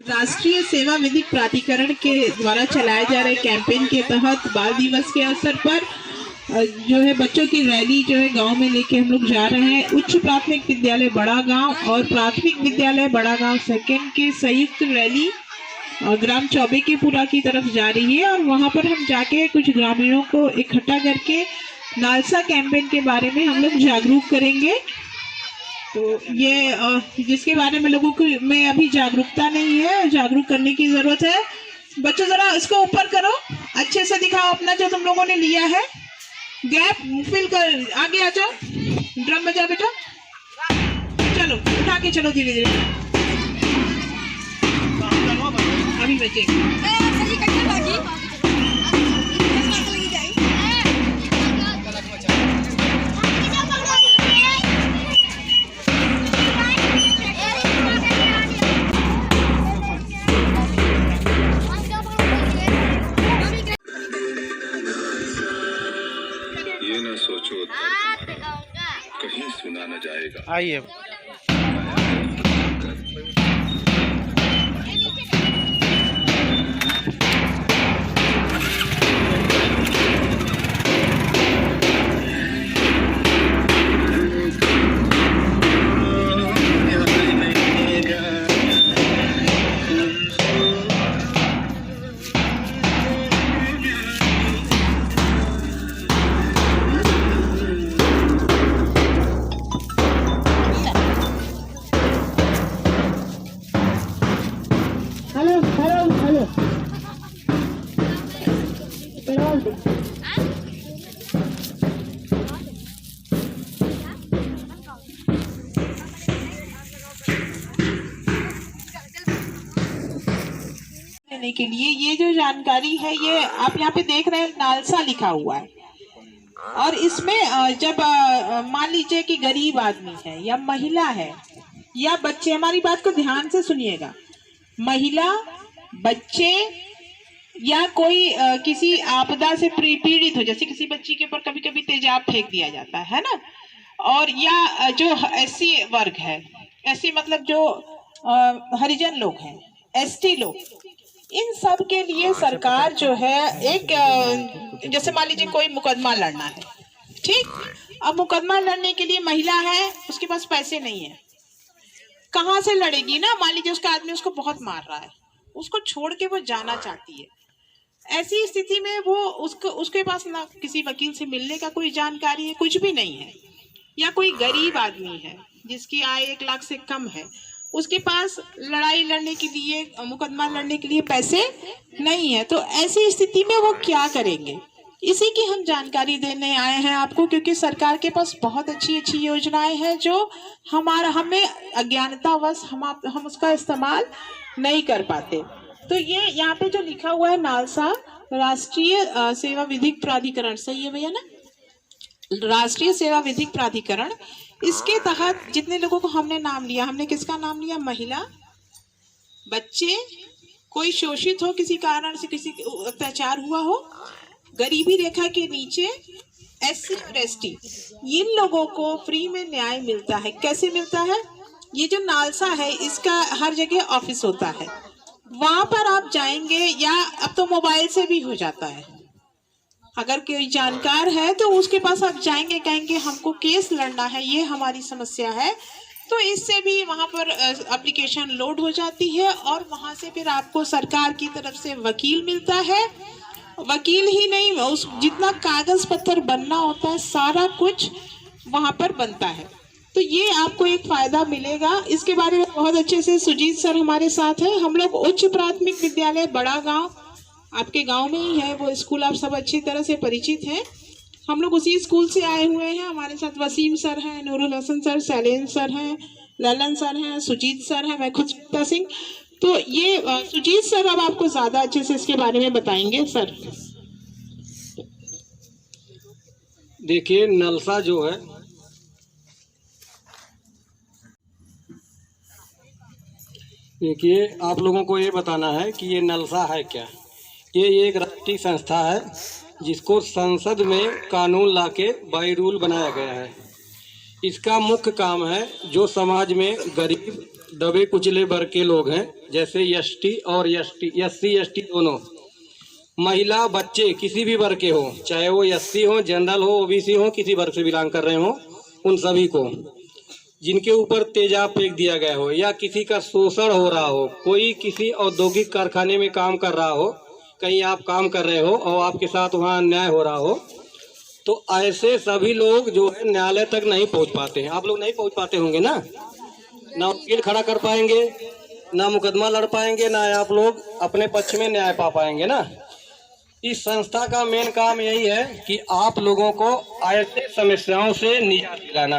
राष्ट्रीय सेवा विधिक प्राधिकरण के द्वारा चलाए जा रहे कैंपेन के तहत बाल दिवस के अवसर पर जो है बच्चों की रैली जो है गांव में लेके हम लोग जा रहे हैं। उच्च प्राथमिक विद्यालय बड़ा गांव और प्राथमिक विद्यालय बड़ा गांव सेकेंड की संयुक्त रैली ग्राम चौबेकीपुरा की तरफ जा रही है और वहां पर हम जाके कुछ ग्रामीणों को इकट्ठा करके नालसा कैंपेन के बारे में हम लोग जागरूक करेंगे। तो ये जिसके बारे में लोगों को में अभी जागरूकता नहीं है, जागरूक करने की जरूरत है। बच्चों जरा इसको ऊपर करो, अच्छे से दिखाओ अपना जो तुम लोगों ने लिया है। गैप फिल कर आगे आ जाओ, ड्रम बजा बेटा, चलो उठा के चलो धीरे धीरे, अभी बचेगा। ये न सोचो कहीं सुना न जाएगा। आइए के लिए ये जो जानकारी है ये आप यहाँ पे देख रहे हैं, नालसा लिखा हुआ है। और इसमें जब मान लीजिए कि गरीब आदमी है या महिला है या बच्चे, हमारी बात को ध्यान से सुनिएगा, महिला, बच्चे या कोई किसी आपदा से पीड़ित हो, जैसे किसी बच्ची के ऊपर कभी कभी तेजाब फेंक दिया जाता है ना, और या जो एससी वर्ग है, एससी मतलब जो हरिजन लोग हैं, एसटी लोग, इन सब के लिए सरकार जो है एक जैसे मान लीजिए कोई मुकदमा लड़ना है, ठीक, अब मुकदमा लड़ने के लिए महिला है, उसके पास पैसे नहीं है, कहाँ से लड़ेगी ना। मान लीजिए उसका आदमी उसको बहुत मार रहा है, उसको छोड़ के वो जाना चाहती है, ऐसी स्थिति में वो उसके पास ना किसी वकील से मिलने का कोई जानकारी है, कुछ भी नहीं है, या कोई गरीब आदमी है जिसकी आय 1 लाख से कम है, उसके पास लड़ाई लड़ने के लिए, मुकदमा लड़ने के लिए पैसे नहीं है, तो ऐसी स्थिति में वो क्या करेंगे, इसी की हम जानकारी देने आए हैं आपको, क्योंकि सरकार के पास बहुत अच्छी अच्छी योजनाएं हैं जो हमें अज्ञानतावश हम उसका इस्तेमाल नहीं कर पाते। तो ये यहाँ पे जो लिखा हुआ है नालसा राष्ट्रीय सेवा विधिक प्राधिकरण, सही है भैया ना, राष्ट्रीय सेवा विधिक प्राधिकरण, इसके तहत जितने लोगों को हमने नाम लिया, हमने किसका नाम लिया, महिला, बच्चे, कोई शोषित हो किसी कारण से, किसी अत्याचार हुआ हो, गरीबी रेखा के नीचे, एससी और एसटी, इन लोगों को फ्री में न्याय मिलता है। कैसे मिलता है, ये जो नालसा है इसका हर जगह ऑफिस होता है, वहां पर आप जाएंगे, या अब तो मोबाइल से भी हो जाता है, अगर कोई जानकार है तो उसके पास आप जाएंगे, कहेंगे हमको केस लड़ना है, ये हमारी समस्या है, तो इससे भी वहां पर एप्लीकेशन लोड हो जाती है और वहां से फिर आपको सरकार की तरफ से वकील मिलता है। वकील ही नहीं, उस जितना कागज पत्तर बनना होता है सारा कुछ वहां पर बनता है, तो ये आपको एक फायदा मिलेगा। इसके बारे में बहुत अच्छे से सुजीत सर हमारे साथ हैं। हम लोग उच्च प्राथमिक विद्यालय बड़ा गांव, आपके गांव में ही है वो स्कूल, आप सब अच्छी तरह से परिचित हैं, हम लोग उसी स्कूल से आए हुए हैं। हमारे साथ वसीम सर हैं, नूरुल हसन सर, शैलेंद्र सर हैं, ललन सर हैं, सुजीत सर हैं, मैं खुद सुनीता सिंह। तो ये सुजीत सर अब आपको ज्यादा अच्छे से इसके बारे में बताएंगे। सर देखिए, नलसा जो है देखिए आप लोगों को ये बताना है कि ये नलसा है क्या। ये एक राष्ट्रीय संस्था है जिसको संसद में कानून लाके बाई रूल बनाया गया है। इसका मुख्य काम है जो समाज में गरीब दबे कुचले वर्ग के लोग हैं, जैसे एसटी और एससी एसटी दोनों, महिला बच्चे किसी भी वर्ग के हो, चाहे वो एससी हो, जनरल हो, ओबीसी हो, किसी वर्ग से बिलोंग कर रहे हो, उन सभी को जिनके ऊपर तेजाब फेंक दिया गया हो या किसी का शोषण हो रहा हो, कोई किसी औद्योगिक कारखाने में काम कर रहा हो, कहीं आप काम कर रहे हो और आपके साथ वहाँ अन्याय हो रहा हो, तो ऐसे सभी लोग जो है न्यायालय तक नहीं पहुँच पाते हैं। आप लोग नहीं पहुँच पाते होंगे ना वकील खड़ा कर पाएंगे, ना मुकदमा लड़ पाएंगे, ना आप लोग अपने पक्ष में न्याय पा पाएंगे ना। इस संस्था का मेन काम यही है कि आप लोगों को ऐसे समस्याओं से निजात दिलाना,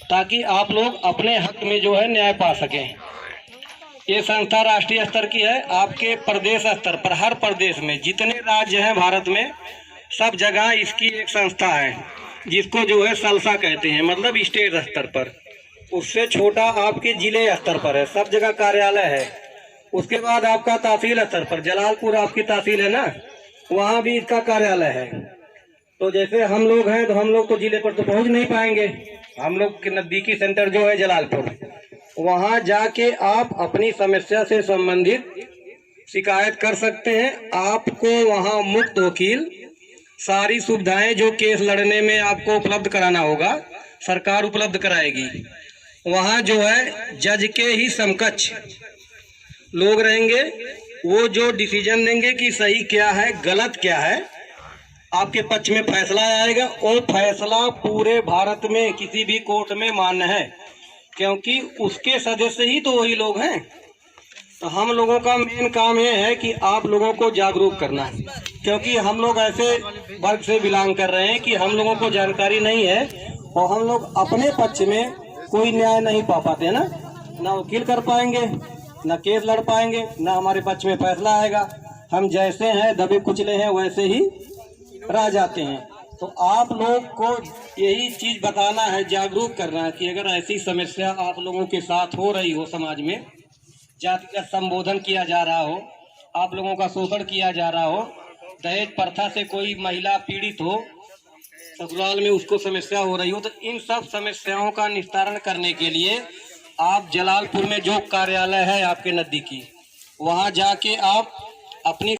ताकि आप लोग अपने हक में जो है न्याय पा सकें। ये संस्था राष्ट्रीय स्तर की है। आपके प्रदेश स्तर पर, हर प्रदेश में जितने राज्य हैं भारत में, सब जगह इसकी एक संस्था है जिसको जो है सलसा कहते हैं, मतलब स्टेट स्तर पर। उससे छोटा आपके जिले स्तर पर है, सब जगह कार्यालय है। उसके बाद आपका तहसील स्तर पर, जलालपुर आपकी तहसील है ना, वहाँ भी इसका कार्यालय है। तो जैसे हम लोग हैं तो हम लोग तो जिले पर तो पहुँच नहीं पाएंगे, हम लोग के नज़दीकी सेंटर जो है जलालपुर, वहाँ जाके आप अपनी समस्या से संबंधित शिकायत कर सकते हैं। आपको वहाँ मुफ्त वकील, सारी सुविधाएं जो केस लड़ने में आपको उपलब्ध कराना होगा, सरकार उपलब्ध कराएगी। वहाँ जो है जज के ही समकक्ष लोग रहेंगे, वो जो डिसीजन देंगे कि सही क्या है गलत क्या है, आपके पक्ष में फैसला आएगा। और फैसला पूरे भारत में किसी भी कोर्ट में मान्य है, क्योंकि उसके सदस्य ही तो वही लोग हैं। तो हम लोगों का मेन काम ये है कि आप लोगों को जागरूक करना है, क्योंकि हम लोग ऐसे वर्ग से बिलोंग कर रहे हैं कि हम लोगों को जानकारी नहीं है और हम लोग अपने पक्ष में कोई न्याय नहीं पा पाते ना वकील कर पाएंगे, ना केस लड़ पाएंगे, ना हमारे पक्ष में फैसला आएगा। हम जैसे हैं दबे कुचले हैं वैसे ही रह जाते हैं। तो आप लोग को यही चीज बताना है, जागरूक करना है कि अगर ऐसी समस्या आप लोगों के साथ हो रही हो, समाज में जातिगत संबोधन किया जा रहा हो, आप लोगों का शोषण किया जा रहा हो, दहेज प्रथा से कोई महिला पीड़ित हो, ससुराल में उसको समस्या हो रही हो, तो इन सब समस्याओं का निस्तारण करने के लिए आप जलालपुर में जो कार्यालय है आपके नज़दीकी, वहाँ जाके आप अपनी